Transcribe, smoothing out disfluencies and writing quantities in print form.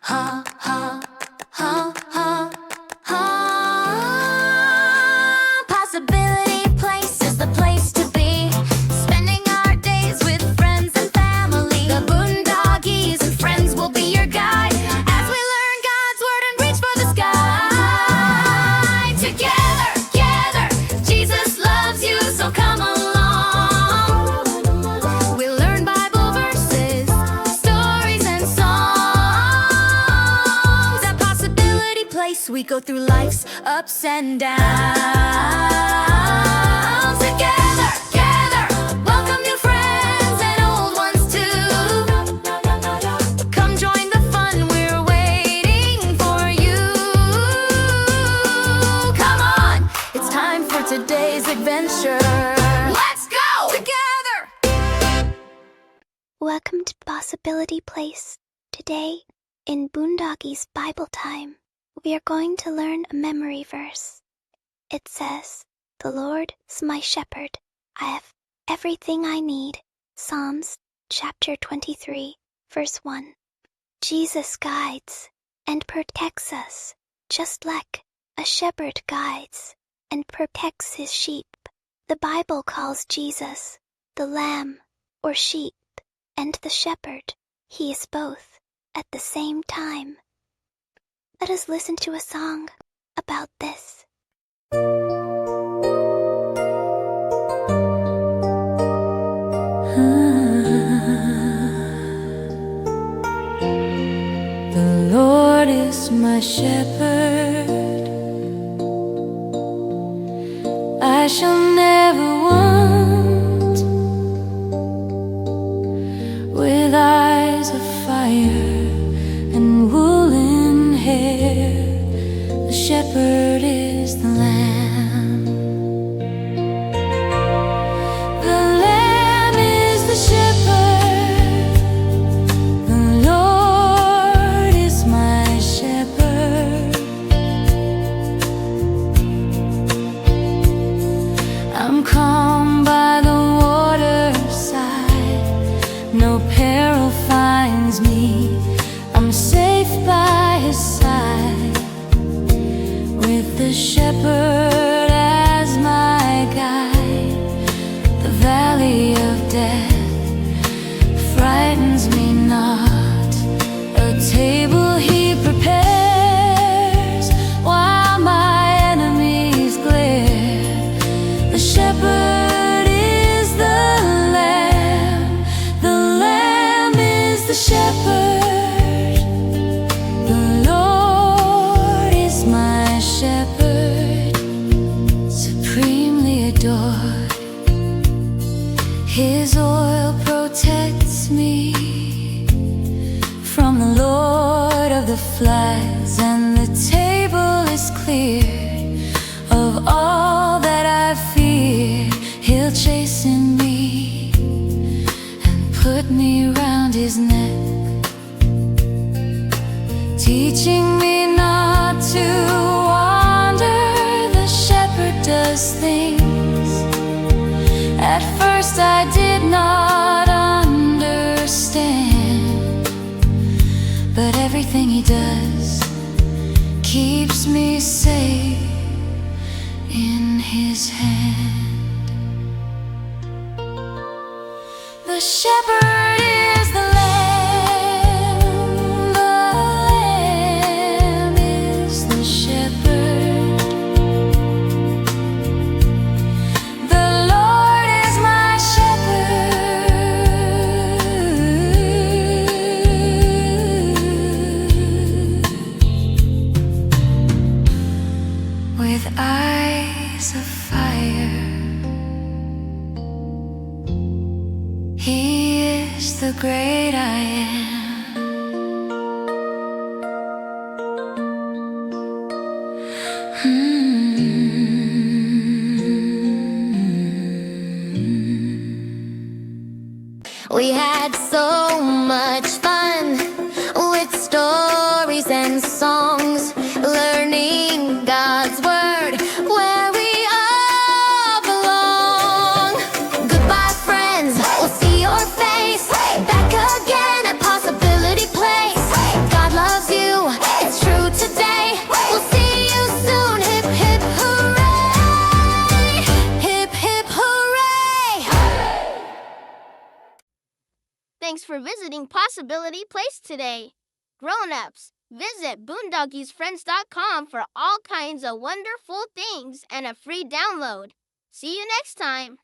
ha, ha, ha, ha, ha. Possibility Place is the place to be, spending our days with friends and family. The Boondoggies and friends will be your guide as we learn God's word and reach for the sky. Together, together, Jesus loves you, so come along. We'll learn Bible verses, stories and songs. At Possibility Place, we go through life's ups and downs. Together, together, welcome new friends and old ones too. Come join the fun, we're waiting for you. Come on, it's time for today's adventure. Let's go! Together! Welcome to Possibility Place. Today, in Boondoggies Bible Time, we are going to learn a memory verse. It says, "The Lord is my shepherd. I have everything I need." Psalms chapter 23, verse 1. Jesus guides and protects us, just like a shepherd guides and protects his sheep. The Bible calls Jesus the lamb or sheep and the shepherd. He is both at the same time. Let us listen to a song about this. The Lord is my shepherd, I shall never want. With eyes of fire and woolen hair, the shepherd is the lamb. The lamb is the shepherd, the Lord is my shepherd. I'm calm by the waterside, no peril finds me. I'm safe by his side, with the shepherd as my guide. The valley of death frightens me not. A table he prepares while my enemies glare. The shepherd is the lamb. The lamb is the shepherd. The Lord is my shepherd, supremely adored. His oil protects me from the Lord of the flies, and the table is cleared of all that I fear. He'll chasten me and put me round his neck, teaching me not to wander. The shepherd does things at first I did not understand, but everything he does keeps me safe in his hand. The shepherd is the lamb. The lamb is the shepherd. The Lord is my shepherd. With eyes of fire, he is the great I am. We had so much fun with stories and songs, learning God's word where we all belong. Goodbye, friends, we'll see your face back again at Possibility Place. God loves you. Thanks for visiting Possibility Place today. Grown-ups, visit boondoggiesfriends.com for all kinds of wonderful things and a free download. See you next time.